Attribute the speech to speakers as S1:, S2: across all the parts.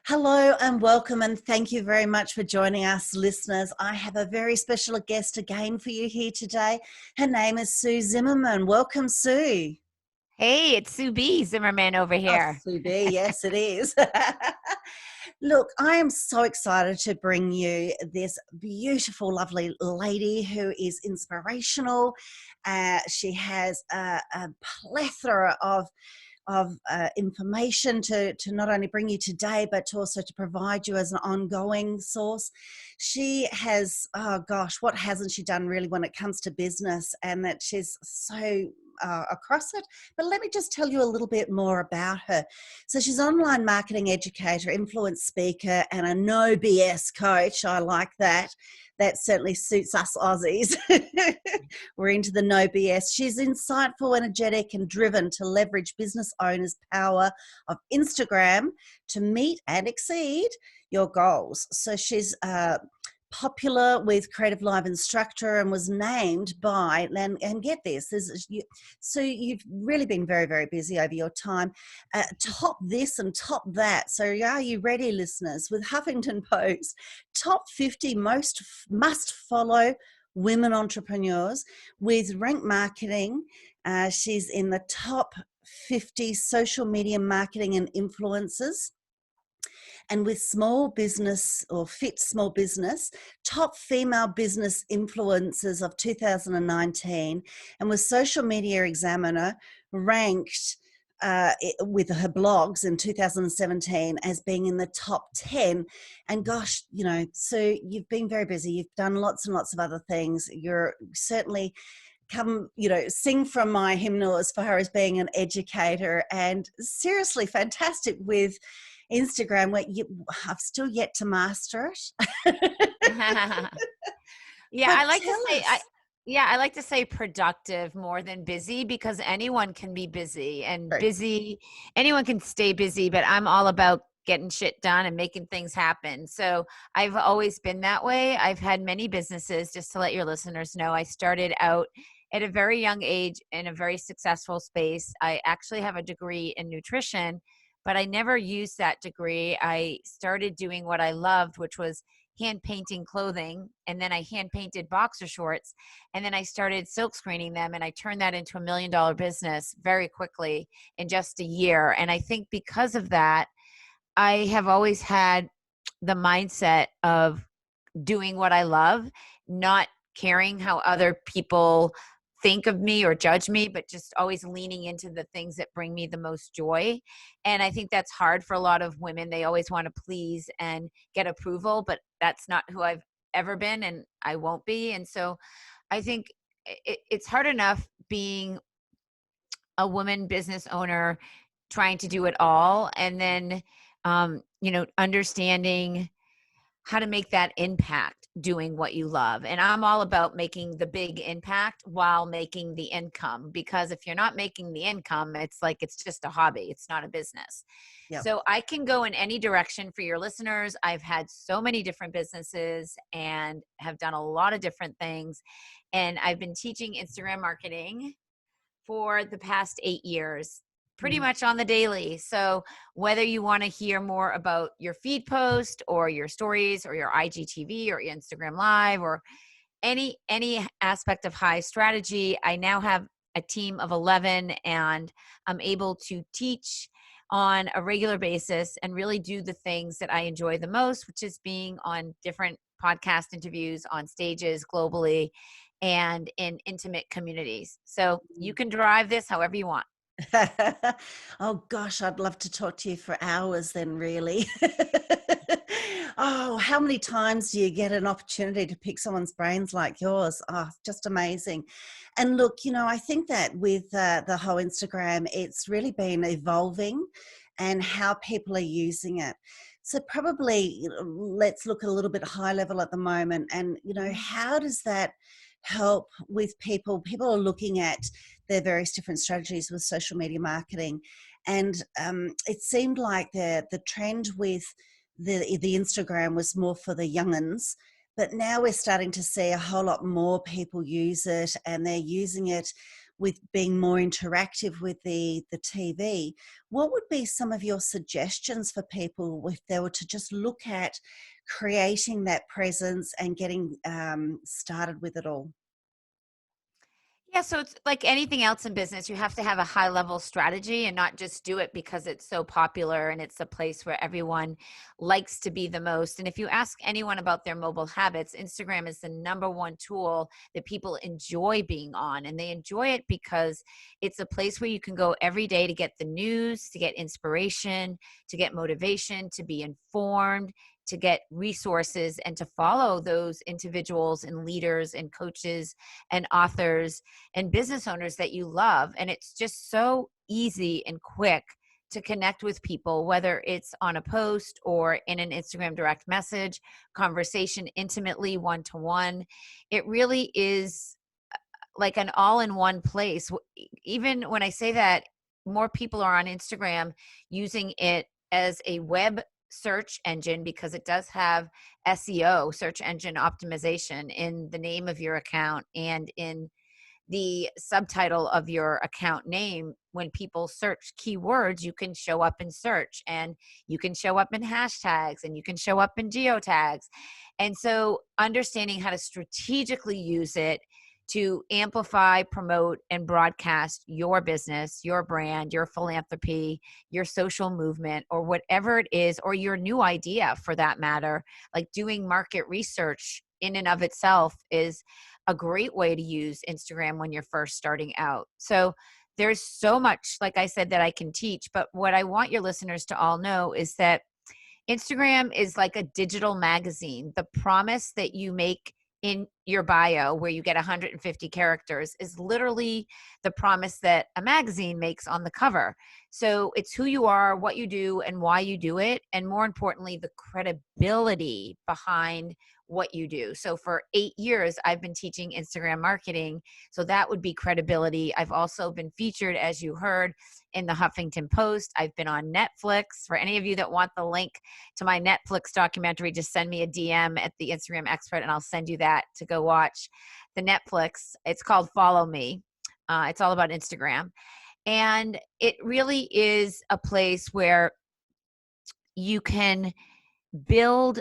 S1: Hello and welcome, and thank you very much for joining us, listeners. I have a very special guest again for you here today. Her name is Sue Zimmerman. Welcome, Sue.
S2: Hey, it's Sue B. Zimmerman over
S1: Oh,
S2: here.
S1: Sue B, yes, it is. Look, I am so excited to bring you this beautiful, lovely lady who is inspirational. She has a plethora of information to not only bring you today, but to also to provide you as an ongoing source. She has, oh gosh, what hasn't she done really when it comes to business, and that she's so across it. But let me just tell you a little bit more about her. So she's an online marketing educator, influence speaker, and a no BS coach. I like that. That certainly suits us Aussies. We're into the no BS. She's insightful, energetic, and driven to leverage business owners' power of Instagram to meet and exceed your goals. So she's popular with Creative Live Instructor and was named by, and get this, so you've really been very, very busy over your time, top this and top that. So are you ready, listeners? With Huffington Post, top 50 most must follow women entrepreneurs with Rank Marketing. She's in the top 50 social media marketing and influencers. And with small business or fit small business, top female business influencers of 2019, and with Social Media Examiner ranked with her blogs in 2017 as being in the top 10. And gosh, so you've been very busy. You've done lots and lots of other things. You're certainly sing from my hymnal as far as being an educator, and seriously fantastic with Instagram, where I've still yet to master it.
S2: Yeah,
S1: But
S2: I like to
S1: tell
S2: say,
S1: us.
S2: I like to say productive more than busy, because anyone can be busy, and
S1: True.
S2: anyone can stay busy, but I'm all about getting shit done and making things happen. So I've always been that way. I've had many businesses, just to let your listeners know. I started out at a very young age in a very successful space. I actually have a degree in nutrition, but I never used that degree. I started doing what I loved, which was hand painting clothing. And then I hand painted boxer shorts. And then I started silk screening them. And I turned that into $1 million business very quickly in just a year. And I think because of that, I have always had the mindset of doing what I love, not caring how other people think of me or judge me, but just always leaning into the things that bring me the most joy. And I think that's hard for a lot of women. They always want to please and get approval, but that's not who I've ever been, and I won't be. And so I think it's hard enough being a woman business owner, trying to do it all, and then understanding how to make that impact doing what you love. And I'm all about making the big impact while making the income, because if you're not making the income, it's like it's just a hobby. It's not a business.
S1: Yep.
S2: So I can go in any direction for your listeners. I've had so many different businesses and have done a lot of different things. And I've been teaching Instagram marketing for the past 8 years, pretty much on the daily. So whether you want to hear more about your feed post or your stories or your IGTV or your Instagram Live or any aspect of high strategy, I now have a team of 11, and I'm able to teach on a regular basis and really do the things that I enjoy the most, which is being on different podcast interviews on stages globally and in intimate communities. So you can drive this however you want.
S1: Oh gosh, I'd love to talk to you for hours then, really. Oh, how many times do you get an opportunity to pick someone's brains like yours? Oh, just amazing. And look, I think that with the whole Instagram, it's really been evolving and how people are using it. So probably let's look a little bit high level at the moment, and how does that help with people? People are looking at their various different strategies with social media marketing, and it seemed like the trend with the Instagram was more for the young'uns, but now we're starting to see a whole lot more people use it, and they're using it with being more interactive with the TV. What would be some of your suggestions for people if they were to just look at creating that presence and getting started with it all?
S2: Yeah, so it's like anything else in business, you have to have a high level strategy and not just do it because it's so popular and it's a place where everyone likes to be the most. And if you ask anyone about their mobile habits, Instagram is the number one tool that people enjoy being on. And they enjoy it because it's a place where you can go every day to get the news, to get inspiration, to get motivation, to be informed, to get resources, and to follow those individuals and leaders and coaches and authors and business owners that you love. And it's just so easy and quick to connect with people, whether it's on a post or in an Instagram direct message, conversation intimately one to one. It really is like an all in one place. Even when I say that, more people are on Instagram using it as a web search engine because it does have SEO, search engine optimization, in the name of your account and in the subtitle of your account name. When people search keywords, you can show up in search, and you can show up in hashtags, and you can show up in geotags. And so understanding how to strategically use it to amplify, promote, and broadcast your business, your brand, your philanthropy, your social movement, or whatever it is, or your new idea for that matter, like doing market research in and of itself is a great way to use Instagram when you're first starting out. So there's so much, like I said, that I can teach. But what I want your listeners to all know is that Instagram is like a digital magazine. The promise that you make in your bio, where you get 150 characters, is literally the promise that a magazine makes on the cover. So it's who you are, what you do, and why you do it. And more importantly, the credibility behind what you do. So for 8 years, I've been teaching Instagram marketing. So that would be credibility. I've also been featured, as you heard, in the Huffington Post. I've been on Netflix. For any of you that want the link to my Netflix documentary, just send me a DM at the Instagram expert and I'll send you that to go watch the Netflix. It's called Follow Me. It's all about Instagram. And it really is a place where you can build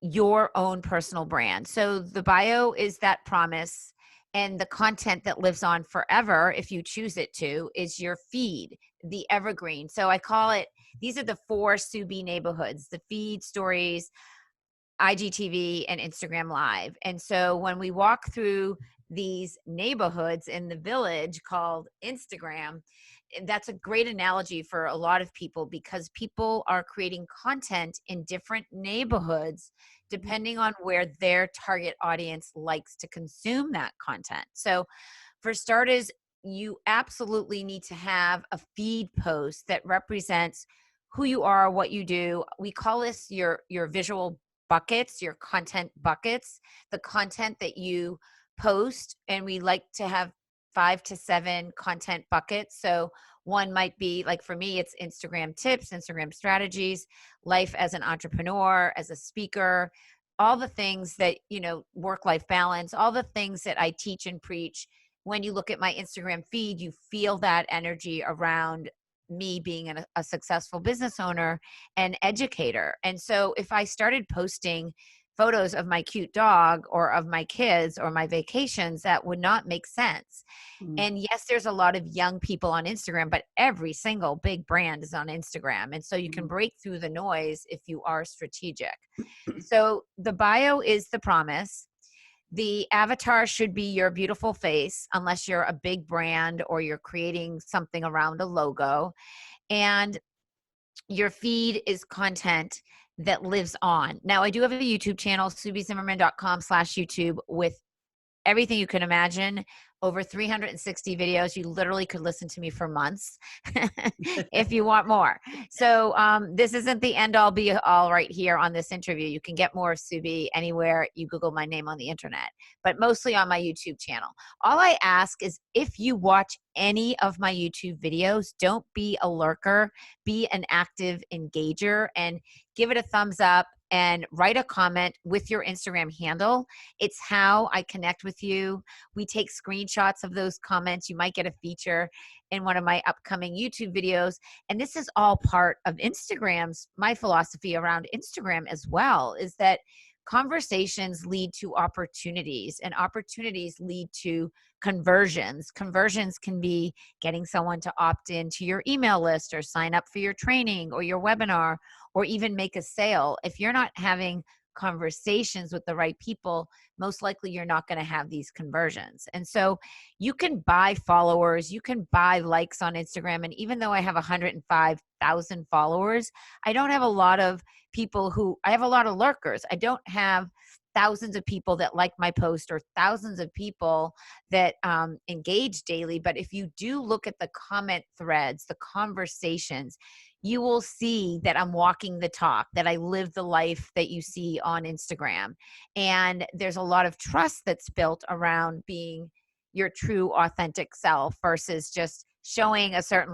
S2: your own personal brand. So the bio is that promise, and the content that lives on forever, if you choose it to, is your feed, the evergreen. So I call it, these are the four Sue B neighborhoods: the feed, stories, IGTV, and Instagram Live. And so when we walk through these neighborhoods in the village called Instagram, that's a great analogy for a lot of people, because people are creating content in different neighborhoods depending on where their target audience likes to consume that content. So for starters, you absolutely need to have a feed post that represents who you are, what you do. We call this your visual buckets, your content buckets, the content that you post. And we like to have 5 to 7 content buckets. So one might be, like for me, it's Instagram tips, Instagram strategies, life as an entrepreneur, as a speaker, all the things that, work-life balance, all the things that I teach and preach. When you look at my Instagram feed, you feel that energy around me being a successful business owner and educator. And so if I started posting photos of my cute dog or of my kids or my vacations, that would not make sense.
S1: Mm.
S2: And yes, there's a lot of young people on Instagram, but every single big brand is on Instagram. And so you can break through the noise if you are strategic. So the bio is the promise. The avatar should be your beautiful face, unless you're a big brand or you're creating something around a logo. And your feed is content that lives on. Now, I do have a YouTube channel, SueBZimmerman.com/YouTube, with everything you can imagine, over 360 videos. You literally could listen to me for months if you want more. So this isn't the end all be all right here on this interview. You can get more of Subi anywhere you Google my name on the internet, but mostly on my YouTube channel. All I ask is, if you watch any of my YouTube videos, don't be a lurker, be an active engager, and give it a thumbs up and write a comment with your Instagram handle. It's how I connect with you. We take screenshots screenshots of those comments. You might get a feature in one of my upcoming YouTube videos. And this is all part of Instagram's, my philosophy around Instagram as well, is that conversations lead to opportunities, and opportunities lead to conversions. Conversions can be getting someone to opt into your email list or sign up for your training or your webinar or even make a sale. If you're not having conversations with the right people, most likely you're not going to have these conversions. And so you can buy followers, you can buy likes on Instagram. And even though I have 105,000 followers, I don't have a lot of I have a lot of lurkers. I don't have thousands of people that like my post or thousands of people that engage daily. But if you do look at the comment threads, the conversations, you will see that I'm walking the talk, that I live the life that you see on Instagram. And there's a lot of trust that's built around being your true authentic self versus just showing a certain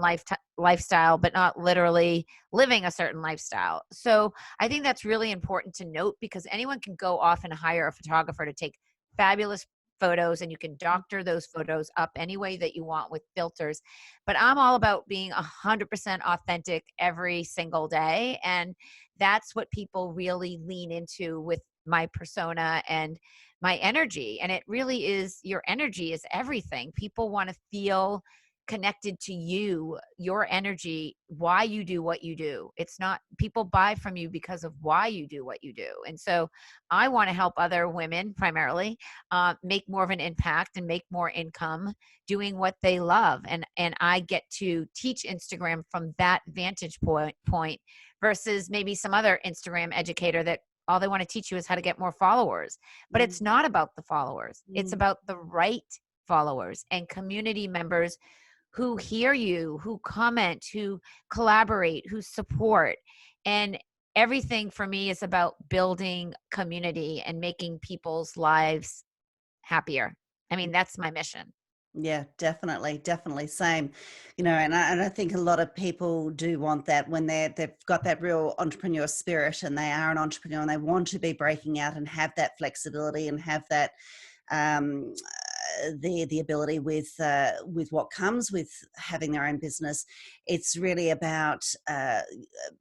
S2: lifestyle, but not literally living a certain lifestyle. So I think that's really important to note, because anyone can go off and hire a photographer to take fabulous photos, and you can doctor those photos up any way that you want with filters. But I'm all about being 100% authentic every single day. And that's what people really lean into with my persona and my energy. And it really is, your energy is everything. People want to feel connected to you, your energy, why you do what you do. It's not, people buy from you because of why you do what you do. And so I want to help other women primarily make more of an impact and make more income doing what they love. And I get to teach Instagram from that vantage point versus maybe some other Instagram educator that all they want to teach you is how to get more followers. But it's not about the followers. It's about the right followers and community members who hear you, who comment, who collaborate, who support. And everything for me is about building community and making people's lives happier. I mean, that's my mission.
S1: Yeah, definitely, definitely. Same, and I think a lot of people do want that when they've got that real entrepreneur spirit and they are an entrepreneur and they want to be breaking out and have that flexibility and have that um, the ability with what comes with having their own business. It's really about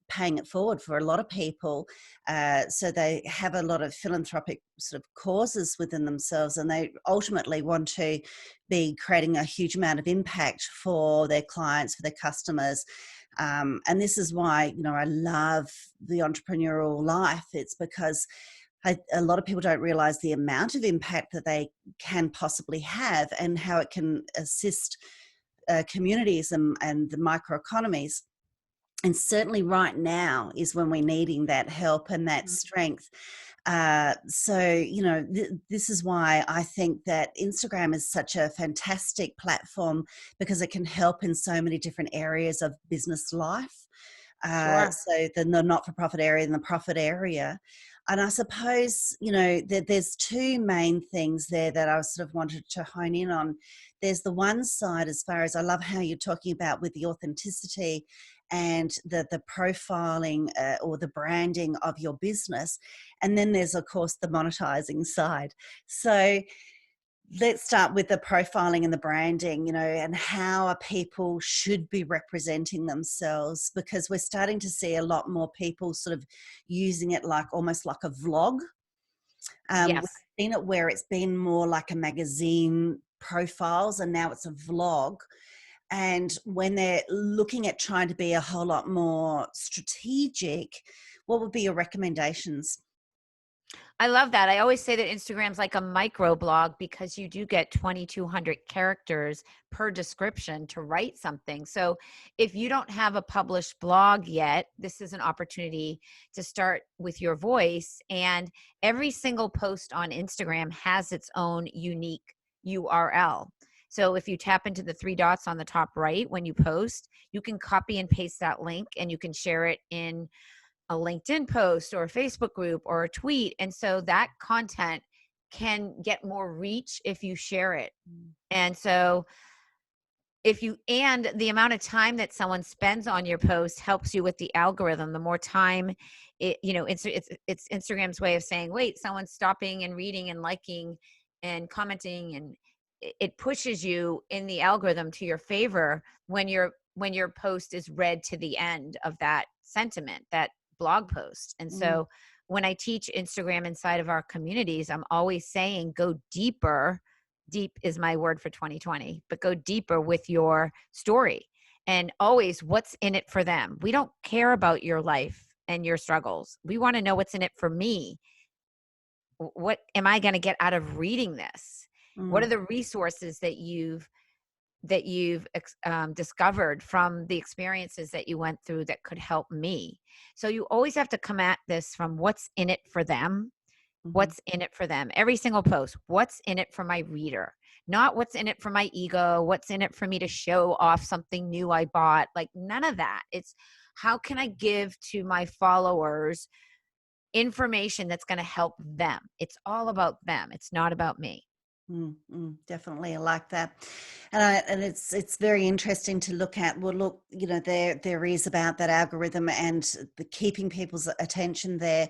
S1: paying it forward for a lot of people. So they have a lot of philanthropic sort of causes within themselves, and they ultimately want to be creating a huge amount of impact for their clients, for their customers. And this is why, I love the entrepreneurial life. It's because a lot of people don't realize the amount of impact that they can possibly have and how it can assist communities and the microeconomies. And certainly right now is when we're needing that help and that strength. This is why I think that Instagram is such a fantastic platform, because it can help in so many different areas of business life.
S2: Sure.
S1: So the not-for-profit area and the profit area. And I suppose, there's two main things there that I sort of wanted to hone in on. There's the one side, as far as I love how you're talking about with the authenticity and the profiling or the branding of your business. And then there's, of course, the monetizing side. So let's start with the profiling and the branding, and how people should be representing themselves, because we're starting to see a lot more people sort of using it like almost like a vlog. We've
S2: Yes.
S1: seen it where it's been more like a magazine profiles, and now it's a vlog. And when they're looking at trying to be a whole lot more strategic, what would be your recommendations?
S2: I love that. I always say that Instagram's like a micro blog, because you do get 2,200 characters per description to write something. So if you don't have a published blog yet, this is an opportunity to start with your voice. And every single post on Instagram has its own unique URL. So if you tap into the three dots on the top right when you post, you can copy and paste that link and you can share it in a LinkedIn post or a Facebook group or a tweet. And so that content can get more reach if you share it. And so and the amount of time that someone spends on your post helps you with the algorithm. The more time it's Instagram's way of saying, wait, someone's stopping and reading and liking and commenting and it pushes you in the algorithm to your favor when your post is read to the end of that sentiment, that blog post. And
S1: Mm,
S2: so when I teach Instagram inside of our communities, I'm always saying go deeper. Deep is my word for 2020, but go deeper with your story, and always what's in it for them. We don't care about your life and your struggles. We want to know what's in it for me. What am I going to get out of reading this? What are
S1: mm,
S2: the resources that you've discovered from the experiences that you went through that could help me? So you always have to come at this from what's in it for them.
S1: mhm,
S2: What's in it for them? Every single post. What's in it for my reader? Not what's in it for my ego. What's in it for me to show off something new I bought? Like none of that. It's how can I give to my followers information that's going to help them? It's all about them. It's not about me.
S1: definitely, I like that, and it's very interesting to look at. Well, look, there is about that algorithm and the keeping people's attention there,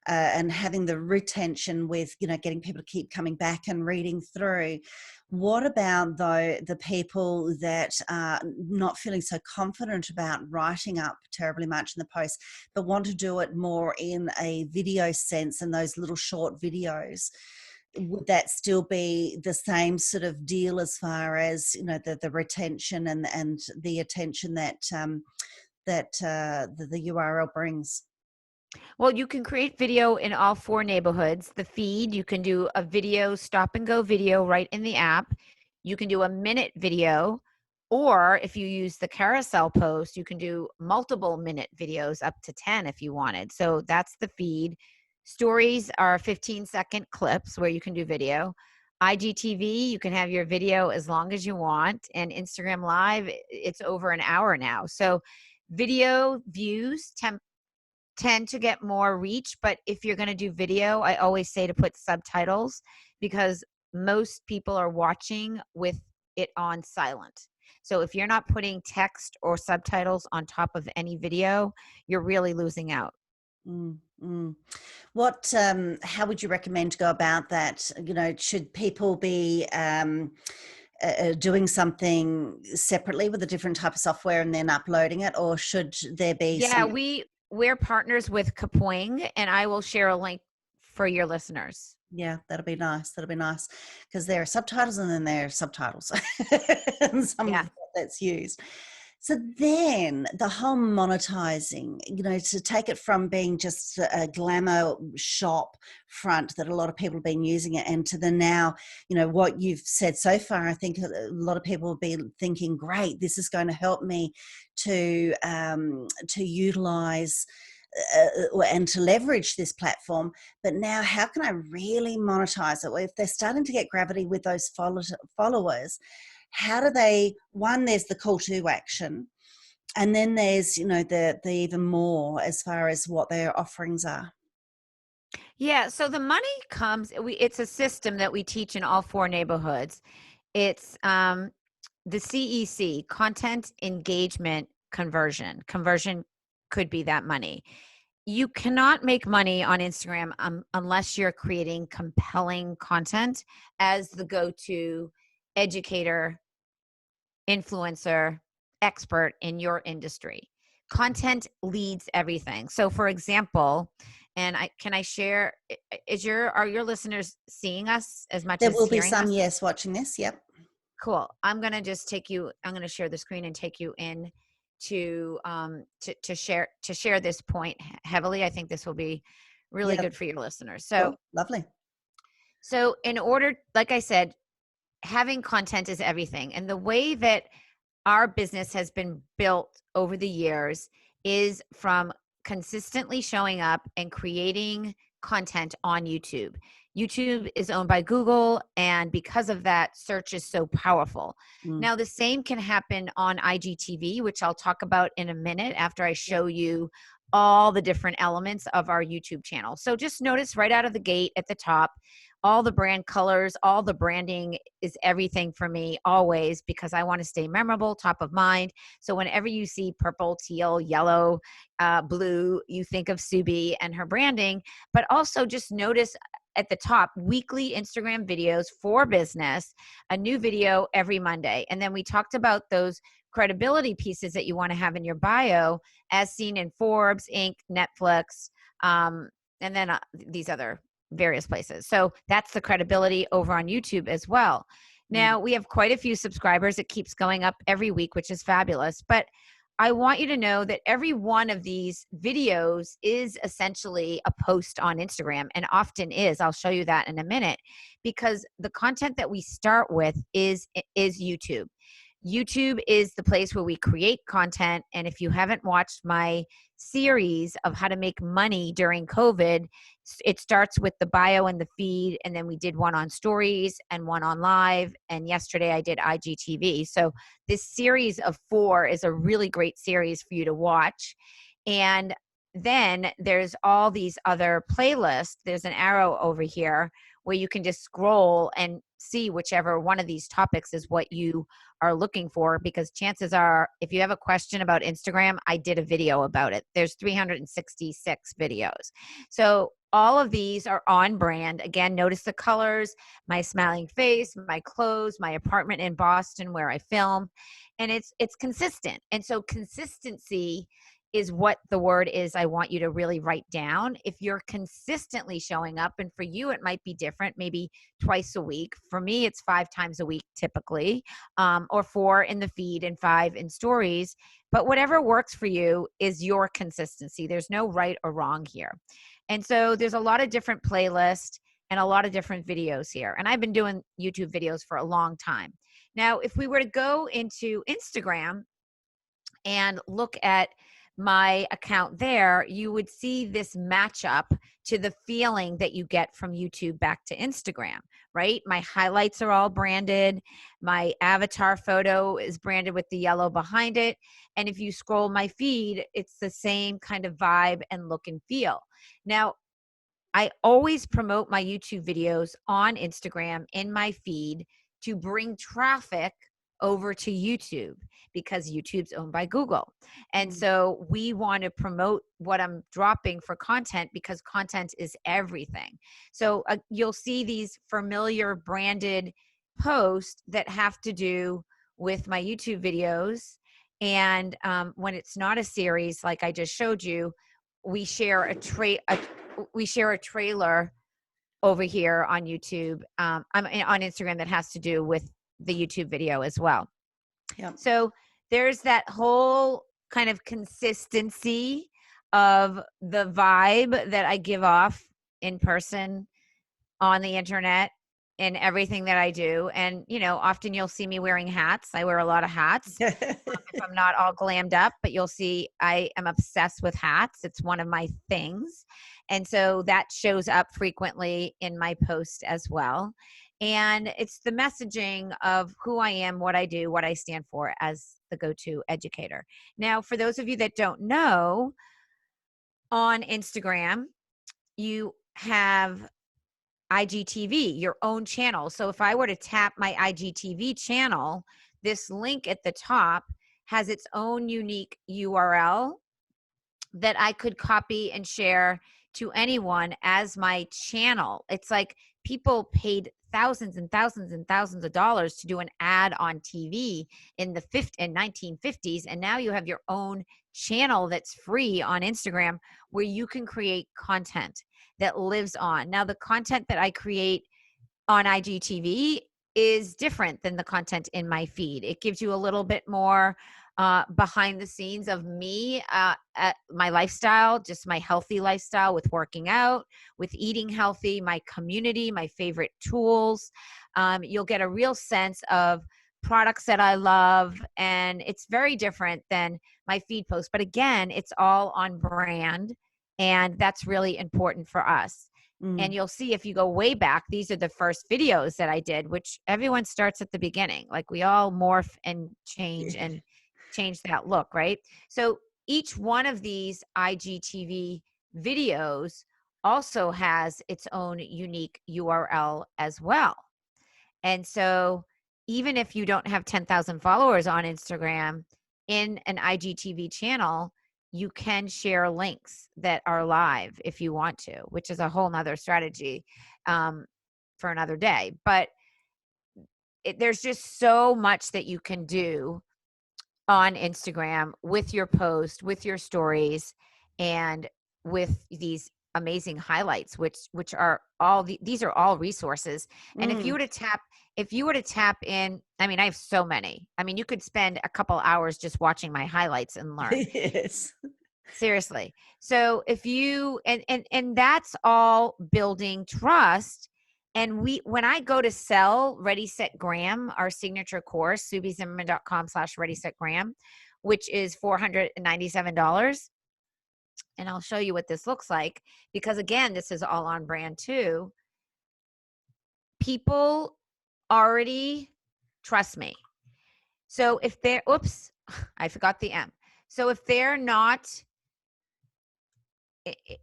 S1: and having the retention with getting people to keep coming back and reading through. What about though the people that are not feeling so confident about writing up terribly much in the post, but want to do it more in a video sense and those little short videos? Would that still be the same sort of deal as far as the retention and the attention that the URL brings?
S2: Well, you can create video in all four neighborhoods. The feed, you can do a video, stop and go video right in the app. You can do a minute video, or if you use the carousel post, you can do multiple minute videos up to 10 if you wanted. So that's the feed. Stories are 15-second clips where you can do video. IGTV, you can have your video as long as you want. And Instagram Live, it's over an hour now. So video views tend to get more reach, but if you're going to do video, I always say to put subtitles, because most people are watching with it on silent. So if you're not putting text or subtitles on top of any video, you're really losing out.
S1: Mm, mm. How would you recommend to go about that? Should people be doing something separately with a different type of software and then uploading it, or should there be
S2: Yeah,
S1: some?
S2: we're partners with Kapoing, and I will share a link for your listeners.
S1: Yeah, that'll be nice. That'll be nice, because there are subtitles and then there are subtitles, and some of
S2: Yeah.
S1: that's used. So then the whole monetizing, to take it from being just a glamour shop front that a lot of people have been using it, and to the now, what you've said so far, I think a lot of people will be thinking, great, this is going to help me to utilize and to leverage this platform. But now, how can I really monetize it? Well, if they're starting to get gravity with those followers, how do they? One, there's the call to action, and then there's the even more as far as what their offerings are.
S2: Yeah, so the money comes, it's a system that we teach in all four neighborhoods. It's the CEC, content engagement conversion. Conversion could be that money. You cannot make money on Instagram unless you're creating compelling content as the go-to educator, influencer, expert in your industry. Content leads everything. So for example, and I share, are your listeners seeing us as much
S1: There
S2: as
S1: will be
S2: hearing
S1: some,
S2: us?
S1: yes, watching this. Yep.
S2: Cool. I'm going to just I'm going to share the screen and take you in to share this point heavily. I think this will be really
S1: Yeah.
S2: good for your listeners.
S1: Cool. Lovely.
S2: So in order, like I said, having content is everything. And the way that our business has been built over the years is from consistently showing up and creating content on YouTube. YouTube is owned by Google, and because of that, search is so powerful.
S1: Mm.
S2: Now, the same can happen on IGTV, which I'll talk about in a minute after I
S1: Yeah.
S2: show you all the different elements of our YouTube channel. So just notice right out of the gate at the top, all the brand colors, all the branding is everything for me always, because I want to stay memorable, top of mind. So whenever you see purple, teal, yellow, blue, you think of Subi and her branding. But also just notice at the top, weekly Instagram videos for business, a new video every Monday. And then we talked about those credibility pieces that you want to have in your bio, as seen in Forbes, Inc., Netflix, and then these other various places. So that's the credibility over on YouTube as well. Now, we have quite a few subscribers. It keeps going up every week, which is fabulous. But I want you to know that every one of these videos is essentially a post on Instagram, and often is. I'll show you that in a minute, because the content that we start with is YouTube. YouTube is the place where we create content. And if you haven't watched my series of how to make money during COVID, it starts with the bio and the feed. And then we did one on stories and one on live. And yesterday I did IGTV. So this series of 4 is a really great series for you to watch. And then there's all these other playlists. There's an arrow over here where you can just scroll and see whichever one of these topics is what you are looking for, because chances are, if you have a question about Instagram, I did a video about it. There's 366 videos. So all of these are on brand. Again, notice the colors, my smiling face, my clothes, my apartment in Boston where I film, and it's consistent. And so consistency is what the word is I want you to really write down. If you're consistently showing up, and for you, it might be different, maybe twice a week. For me, it's 5 times a week typically, or 4 in the feed and 5 in stories. But whatever works for you is your consistency. There's no right or wrong here. And so there's a lot of different playlists and a lot of different videos here. And I've been doing YouTube videos for a long time. Now, if we were to go into Instagram and look at my account there, you would see this matchup to the feeling that you get from YouTube back to Instagram, right? My highlights are all branded. My avatar photo is branded with the yellow behind it. And if you scroll my feed, it's the same kind of vibe and look and feel. Now, I always promote my YouTube videos on Instagram in my feed to bring traffic over to YouTube, because YouTube's owned by Google. And so we want to promote what I'm dropping for content, because content is everything. So you'll see these familiar branded posts that have to do with my YouTube videos. And when it's not a series, like I just showed you, we share a trailer over here on YouTube, I'm on Instagram, that has to do with the YouTube video as well.
S1: Yep.
S2: So there's that whole kind of consistency of the vibe that I give off in person, on the internet, in everything that I do. And, often you'll see me wearing hats. I wear a lot of hats. If I'm not all glammed up, but you'll see I am obsessed with hats. It's one of my things. And so that shows up frequently in my post as well. And it's the messaging of who I am, what I do, what I stand for as the go-to educator. Now, for those of you that don't know, on Instagram, you have IGTV, your own channel. So if I were to tap my IGTV channel, this link at the top has its own unique URL that I could copy and share to anyone as my channel. It's like people paid thousands and thousands and thousands of dollars to do an ad on TV in the 1950s. And now you have your own channel that's free on Instagram, where you can create content that lives on. Now, the content that I create on IGTV is different than the content in my feed. It gives you a little bit more behind the scenes of me, my lifestyle, just my healthy lifestyle with working out, with eating healthy, my community, my favorite tools. You'll get a real sense of products that I love, and it's very different than my feed post. But again, it's all on brand, and that's really important for us. And you'll see, if you go way back, these are the first videos that I did, which everyone starts at the beginning. Like, we all morph and change and change that look, right? So each one of these IGTV videos also has its own unique URL as well. And so even if you don't have 10,000 followers on Instagram, in an IGTV channel, you can share links that are live if you want to, which is a whole nother strategy for another day. But there's just so much that you can do on Instagram with your post, with your stories, and with these amazing highlights, which are all these are all resources. And if you
S1: Mm.
S2: were to tap in, I mean, I have so many. I mean, you could spend a couple hours just watching my highlights and learn.
S1: Yes.
S2: Seriously. So if you and that's all building trust. And when I go to sell Ready Set Graham, our signature course, subizimmerman.com/Ready Set Graham, which is $497. And I'll show you what this looks like, because again, this is all on brand too. People already trust me. So if they're, oops, I forgot the M. So if they're not,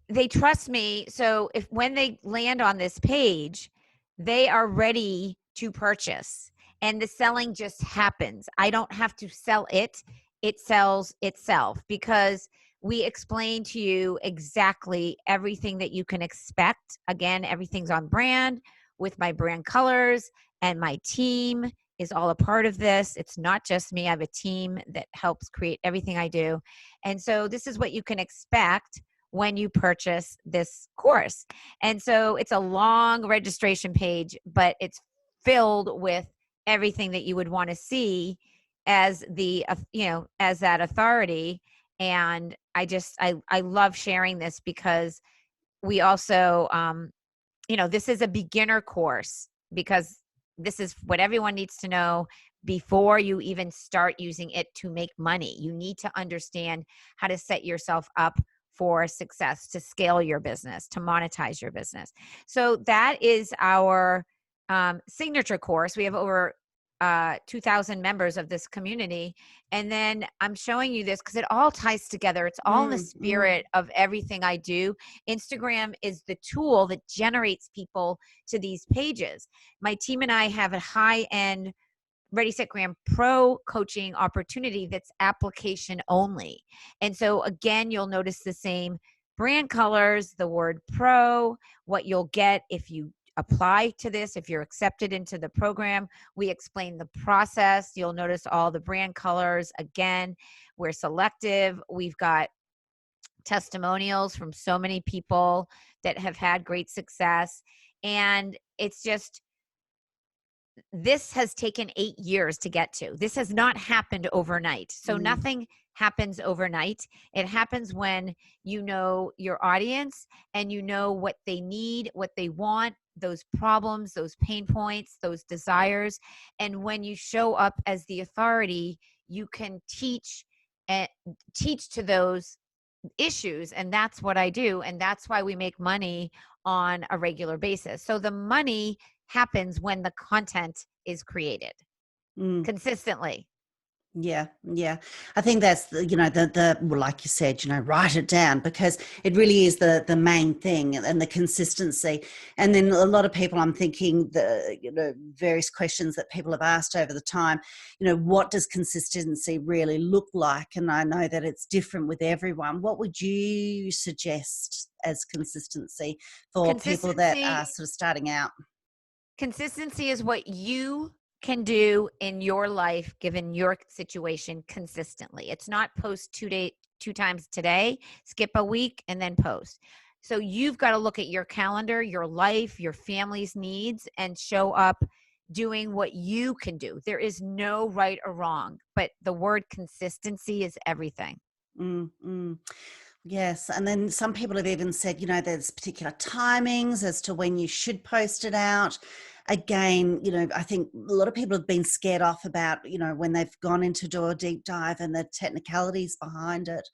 S2: they trust me. So if when they land on this page, they are ready to purchase, and the selling just happens. I don't have to sell it. It sells itself, because we explain to you exactly everything that you can expect. Again, everything's on brand with my brand colors, and my team is all a part of this. It's not just me. I have a team that helps create everything I do. And so this is what you can expect when you purchase this course. And so it's a long registration page, but it's filled with everything that you would want to see as the, as that authority. And I love sharing this, because we also, this is a beginner course, because this is what everyone needs to know before you even start using it to make money. You need to understand how to set yourself up for success, to scale your business, to monetize your business. So that is our signature course. We have over 2,000 members of this community. And then I'm showing you this because it all ties together. It's all in the spirit of everything I do. Instagram is the tool that generates people to these pages. My team and I have a high-end Ready Set Graham Pro coaching opportunity that's application only. And so again, you'll notice the same brand colors, the word pro, what you'll get if you apply to this, if you're accepted into the program. We explain the process. You'll notice all the brand colors. Again, we're selective. We've got testimonials from so many people that have had great success. And it's just, this has taken 8 years to get to. This has not happened overnight. So nothing happens overnight. It happens when you know your audience and you know what they need, what they want, those problems, those pain points, those desires. And when you show up as the authority, you can teach to those issues. And that's what I do. And that's why we make money on a regular basis. So the money happens when the content is created consistently.
S1: Yeah, yeah. I think that's well, like you said, write it down, because it really is the main thing, and the consistency. And then a lot of people, I'm thinking the various questions that people have asked over the time, what does consistency really look like? And I know that it's different with everyone. What would you suggest as consistency for people that are sort of starting out?
S2: Consistency is what you can do in your life, given your situation, consistently. It's not post 2 times today, skip a week, and then post. So you've got to look at your calendar, your life, your family's needs, and show up doing what you can do. There is no right or wrong, but the word consistency is everything.
S1: Yes. And then some people have even said, there's particular timings as to when you should post it out. Again, I think a lot of people have been scared off about, when they've gone in to do a deep dive and the technicalities behind it.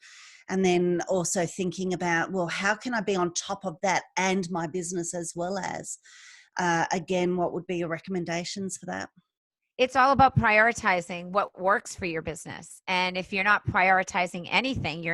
S1: And then also thinking about, well, how can I be on top of that and my business as well as, again, what would be your recommendations for that?
S2: It's all about prioritizing what works for your business. And if you're not prioritizing anything,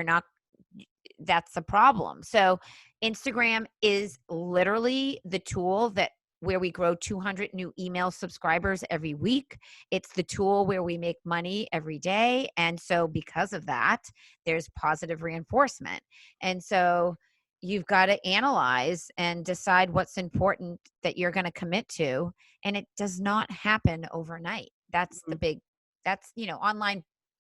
S2: that's the problem. So Instagram is literally the tool that where we grow 200 new email subscribers every week. It's the tool where we make money every day. And so because of that, there's positive reinforcement. And so you've got to analyze and decide what's important that you're going to commit to. And it does not happen overnight. That's the
S1: Mm,
S2: big, that's,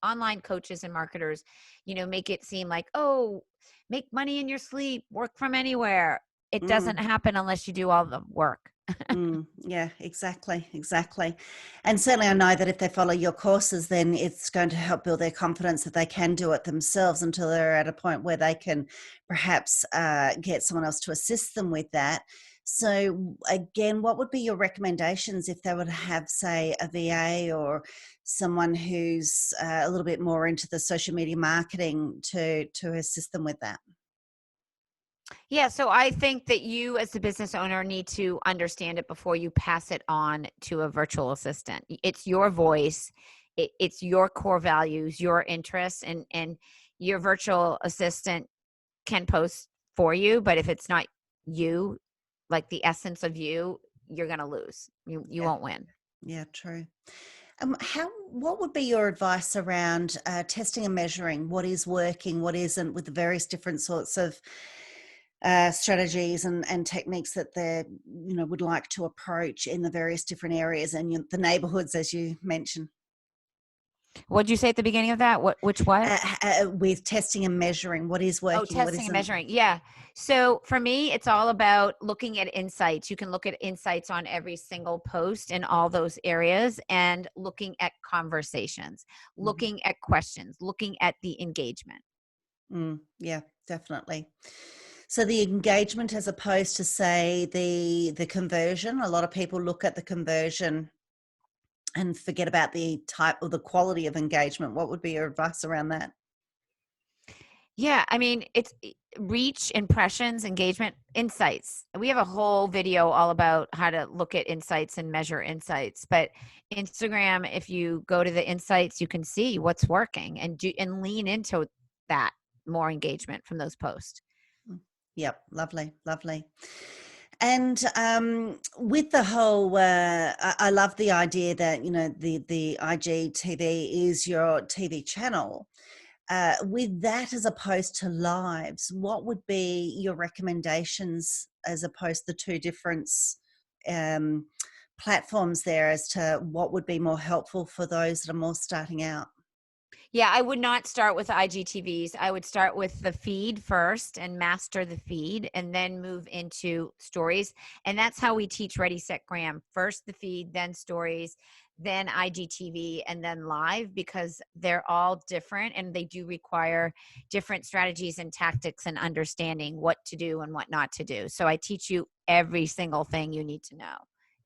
S2: online coaches and marketers, make it seem like, oh, make money in your sleep, work from anywhere. It doesn't
S1: mm.
S2: happen unless you do all the work.
S1: Yeah, exactly, exactly. And certainly, I know that if they follow your courses, then it's going to help build their confidence that they can do it themselves until they're at a point where they can perhaps get someone else to assist them with that. So, again, what would be your recommendations if they would have, say, a VA or someone who's a little bit more into the social media marketing to assist them with that?
S2: Yeah, so I think that you as the business owner need to understand it before you pass it on to a virtual assistant. It's your voice, it's your core values, your interests, and your virtual assistant can post for you, but if it's not you, like the essence of you, you're going to lose. You
S1: Yeah,
S2: won't win.
S1: yeah, true. What would be your advice around testing and measuring what is working, what isn't, with the various different sorts of strategies and techniques that they would like to approach in the various different areas and the neighborhoods, as you mentioned,
S2: What'd you say at the beginning of that? What?
S1: with testing and measuring what is
S2: Oh,
S1: working, what
S2: testing and
S1: isn't.
S2: measuring. Yeah. So for me, it's all about looking at insights. You can look at insights on every single post in all those areas and looking at conversations,
S1: Mhm.
S2: looking at questions, looking at the engagement.
S1: Yeah, definitely. So the engagement as opposed to, say, the conversion, a lot of people look at the conversion and forget about the type or the quality of engagement. What would be your advice around that?
S2: Yeah, I mean, it's reach, impressions, engagement, insights. We have a whole video all about how to look at insights and measure insights. But Instagram, if you go to the insights, you can see what's working and lean into that more engagement from those posts.
S1: Mm. Yep, lovely, lovely. And with the whole, I love the idea that the IGTV is your TV channel. With that, as opposed to lives, what would be your recommendations as opposed to the two different um, platforms there, as to what would be more helpful for those that are more starting out?
S2: Yeah, I would not start with IGTVs. I would start with the feed first and master the feed and then move into stories. And that's how we teach Ready, Set, Graham. First the feed, then stories, then IGTV, and then live, because they're all different and they do require different strategies and tactics and understanding what to do and what not to do. So I teach you every single thing you need to know.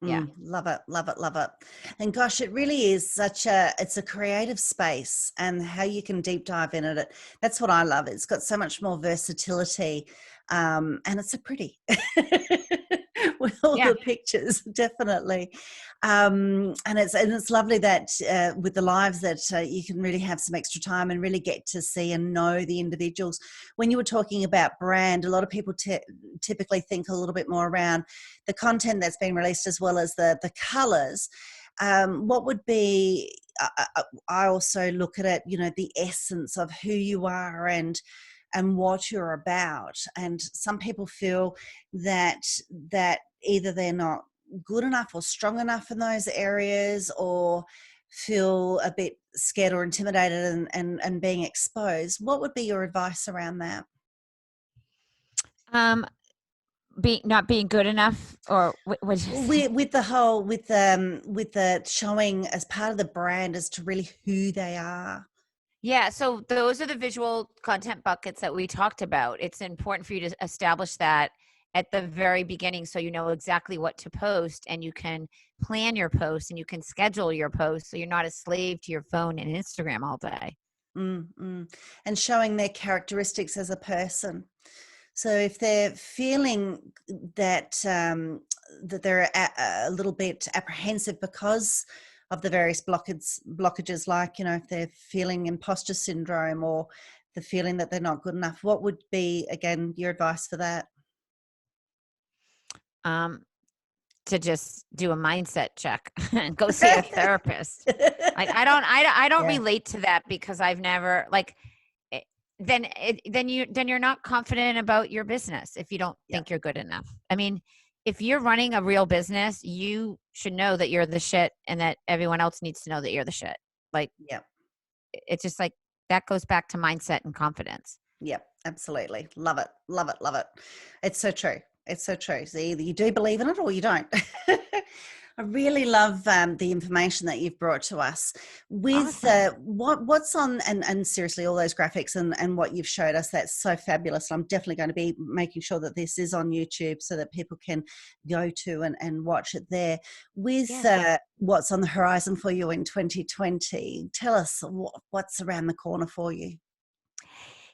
S2: Yeah.
S1: Love it, love it, love it. And gosh, it really is it's a creative space, and how you can deep dive in it. That's what I love. It's got so much more versatility, and it's so pretty with all
S2: Yeah.
S1: the pictures, definitely. And it's lovely that with the lives that you can really have some extra time and really get to see and know the individuals. When you were talking about brand, a lot of people typically think a little bit more around the content that's been released as well as the colors. What would be, I also look at it, the essence of who you are and what you're about. And some people feel that either they're not good enough or strong enough in those areas, or feel a bit scared or intimidated and being exposed. What would be your advice around that?
S2: Um, being not being good enough, or what did you say?
S1: With the whole, with the showing as part of the brand as to really who they are.
S2: Yeah, so those are the visual content buckets that we talked about. It's important for you to establish that at the very beginning so you know exactly what to post and you can plan your post and you can schedule your post so you're not a slave to your phone and Instagram all day.
S1: And showing their characteristics as a person. So if they're feeling that that they're a little bit apprehensive because of the various blockages, like if they're feeling imposter syndrome or the feeling that they're not good enough, what would be, again, your advice for that?
S2: Um, to just do a mindset check and go see a therapist. Like I don't
S1: Yeah.
S2: relate to that because I've never then you're not confident about your business if you don't
S1: Yeah.
S2: think you're good enough. I mean, if you're running a real business, you should know that you're the shit and that everyone else needs to know that you're the shit. Like
S1: Yeah.
S2: it's just like that goes back to mindset and confidence.
S1: Yep, absolutely. Love it. Love it. Love it. It's so true. It's so true. So either you do believe in it or you don't. I really love the information that you've brought to us with
S2: Awesome.
S1: what's on and seriously all those graphics and what you've showed us. That's so fabulous. I'm definitely going to be making sure that this is on YouTube so that people can go to and watch it there. With
S2: Yes.
S1: what's on the horizon for you in 2020, tell us what's around the corner for you.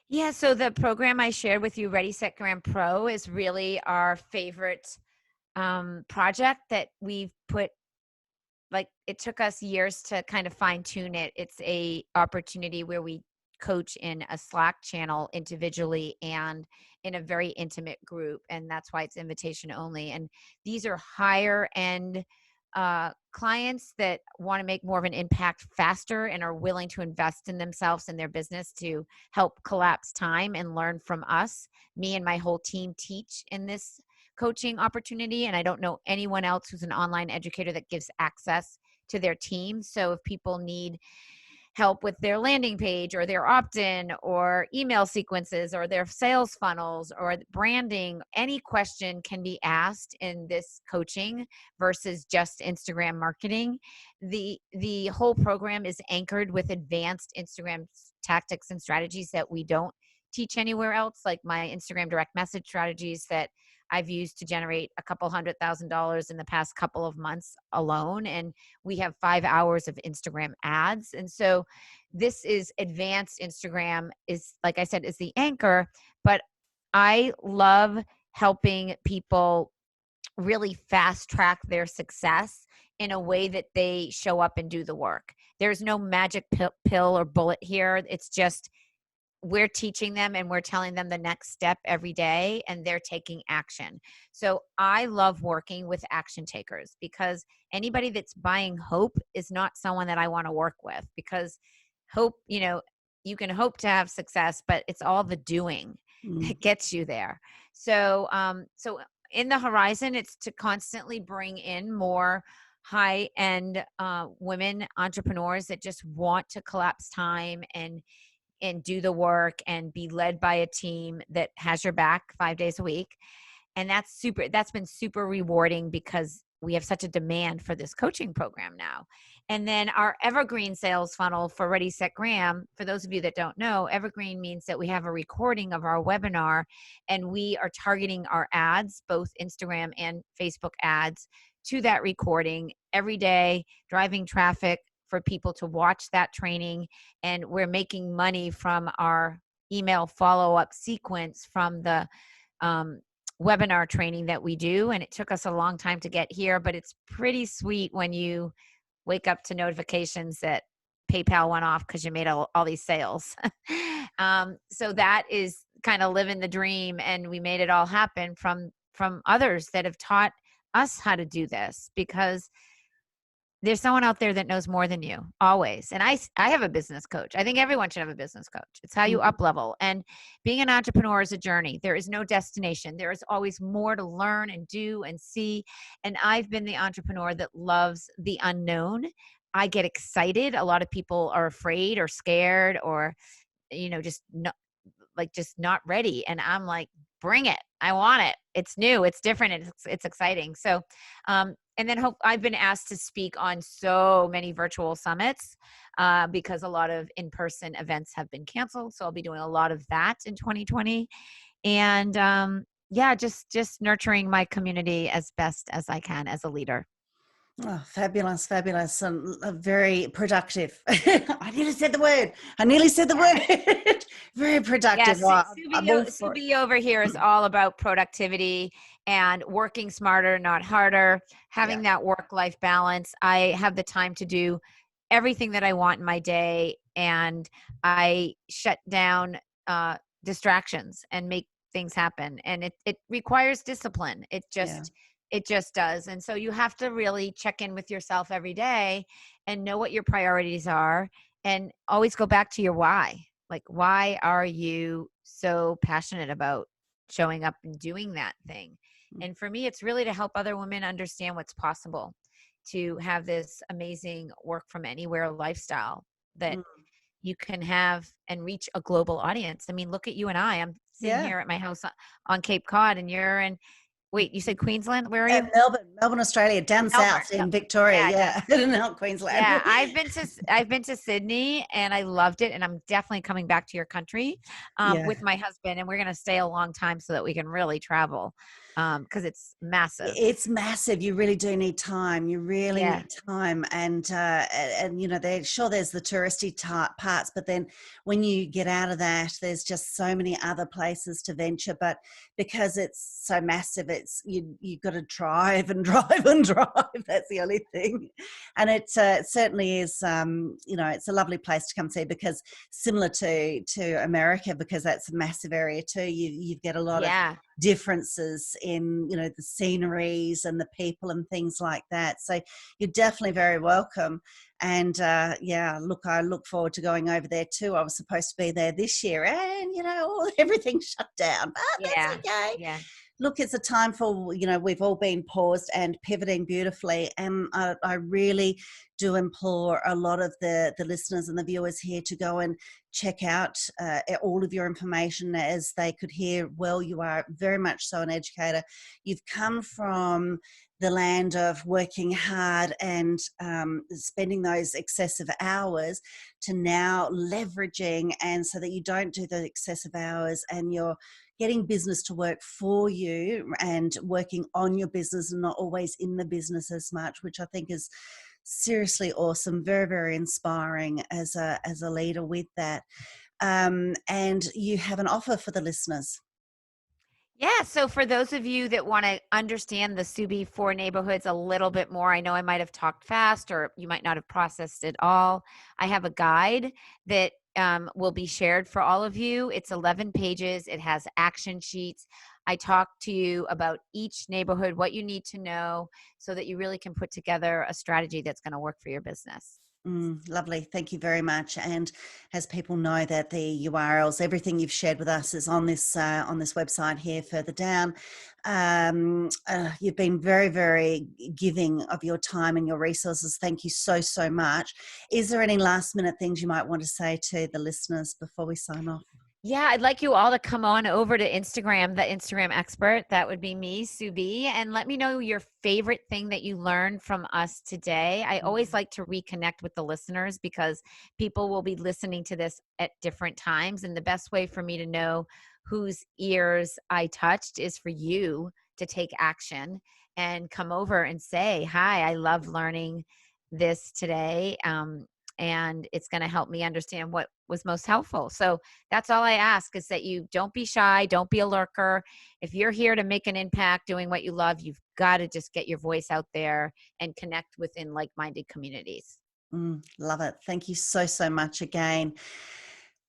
S2: Yeah, so the program I shared with you, Ready Set Grant Pro, is really our favorite project that we've put. Like it took us years to kind of fine tune it. It's a opportunity where we coach in a Slack channel individually and in a very intimate group, and that's why it's invitation only. And these are higher end clients that want to make more of an impact faster and are willing to invest in themselves and their business to help collapse time and learn from us. Me and my whole team teach in this coaching opportunity, and I don't know anyone else who's an online educator that gives access to their team. So if people need help with their landing page or their opt-in or email sequences or their sales funnels or branding, any question can be asked in this coaching versus just Instagram marketing. The whole program is anchored with advanced Instagram tactics and strategies that we don't teach anywhere else, like my Instagram direct message strategies that I've used to generate a couple $100,000 in the past couple of months alone. And we have 5 hours of Instagram ads. And so this is advanced Instagram is, like I said, is the anchor, but I love helping people really fast track their success in a way that they show up and do the work. There's no magic pill or bullet here. It's just we're teaching them and we're telling them the next step every day and they're taking action. So I love working with action takers because anybody that's buying hope is not someone that I want to work with, because hope, you can hope to have success, but it's all the doing
S1: Mm.
S2: that gets you there. So in the horizon, it's to constantly bring in more high end women entrepreneurs that just want to collapse time and do the work and be led by a team that has your back 5 days a week. And that's been super rewarding because we have such a demand for this coaching program now. And then our evergreen sales funnel for Ready Set Graham, for those of you that don't know, evergreen means that we have a recording of our webinar and we are targeting our ads, both Instagram and Facebook ads, to that recording every day, driving traffic for people to watch that training. And we're making money from our email follow-up sequence from the webinar training that we do. And it took us a long time to get here, but it's pretty sweet when you wake up to notifications that PayPal went off because you made all these sales. So that is kind of living the dream. And we made it all happen from others that have taught us how to do this, because there's someone out there that knows more than you always. And I have a business coach. I think everyone should have a business coach. It's how you
S1: Mhm.
S2: up level. And being an entrepreneur is a journey. There is no destination. There is always more to learn and do and see. And I've been the entrepreneur that loves the unknown. I get excited. A lot of people are afraid or scared or, just not ready. And I'm like, bring it. I want it. It's new. It's different. It's exciting. So, and then I've been asked to speak on so many virtual summits because a lot of in-person events have been canceled. So I'll be doing a lot of that in 2020. And yeah, just nurturing my community as best as I can as a leader.
S1: Oh, fabulous, fabulous, and very productive. I nearly said the word. I nearly said the
S2: Yes.
S1: word. Very productive.
S2: Yes,
S1: Oh, I'm all for
S2: Subi over here is all about productivity and working smarter, not harder,
S1: yeah,
S2: having that work-life balance. I have the time to do everything that I want in my day, and I shut down distractions and make things happen. And it requires discipline.
S1: yeah.
S2: It just does. And so you have to really check in with yourself every day and know what your priorities are, and always go back to your why. Like, why are you so passionate about showing up and doing that thing? And for me, it's really to help other women understand what's possible, to have this amazing work from anywhere lifestyle that
S1: Mm.
S2: you can have and reach a global audience. I mean, look at you and I. I'm sitting
S1: Yeah.
S2: here at my house on Cape Cod, and you're in, wait, you said Queensland? Where are you?
S1: Melbourne, Australia, down
S2: Melbourne.
S1: south in Victoria.
S2: Yeah, down.
S1: Yeah, not Queensland.
S2: Yeah, I've been to Sydney and I loved it, and I'm definitely coming back to your country
S1: Yeah.
S2: with my husband, and we're going to stay a long time so that we can really travel because it's massive.
S1: It's massive. You really do need time. You really
S2: Yeah.
S1: need time, and you know, there's the touristy parts, but then when you get out of that, there's just so many other places to venture. But because it's so massive, you've got to drive and drive and drive. That's the only thing, and it certainly is. You know, it's a lovely place to come see, because similar to America, because that's a massive area too. You get a lot of
S2: Yeah.
S1: differences in, you know, the sceneries and the people and things like that. So you're definitely very welcome. And yeah, look, I look forward to going over there too. I was supposed to be there this year, and you know, everything shut down, but that's
S2: Yeah.
S1: okay.
S2: Yeah.
S1: Look, it's a time for, you know, we've all been paused and pivoting beautifully. And I really do implore a lot of the listeners and the viewers here to go and check out all of your information. As they could hear, well, you are very much so an educator. You've come from the land of working hard and spending those excessive hours to now leveraging, and so that you don't do the excessive hours and you're getting business to work for you and working on your business and not always in the business as much, which I think is seriously awesome. Very, very inspiring as a leader with that. And you have an offer for the listeners.
S2: Yeah. So for those of you that want to understand the Subi 4 neighborhoods a little bit more, I know I might have talked fast or you might not have processed it all. I have a guide that will be shared for all of you. It's 11 pages. It has action sheets. I talk to you about each neighborhood, what you need to know so that you really can put together a strategy that's going to work for your business.
S1: Lovely. Thank you very much. And as people know, that the URLs, everything you've shared with us is on this website here further down. You've been very, very giving of your time and your resources. Thank you so, so much. Is there any last minute things you might want to say to the listeners before we sign off?
S2: Yeah, I'd like you all to come on over to Instagram, the Instagram expert. That would be me, Sue B, and let me know your favorite thing that you learned from us today. I always like to reconnect with the listeners because people will be listening to this at different times. And the best way for me to know whose ears I touched is for you to take action and come over and say, hi, I love learning this today. And it's going to help me understand what was most helpful. So that's all I ask, is that you don't be shy, don't be a lurker. If you're here to make an impact doing what you love, you've got to just get your voice out there and connect within like-minded communities.
S1: Love it. Thank you so, so much again.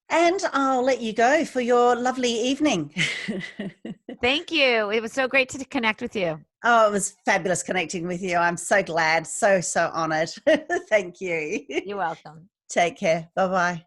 S1: And I'll let you go for your lovely evening.
S2: Thank you. It was so great to connect with you.
S1: Oh, it was fabulous connecting with you. I'm so glad. So, so honored. Thank you.
S2: You're welcome.
S1: Take care. Bye-bye.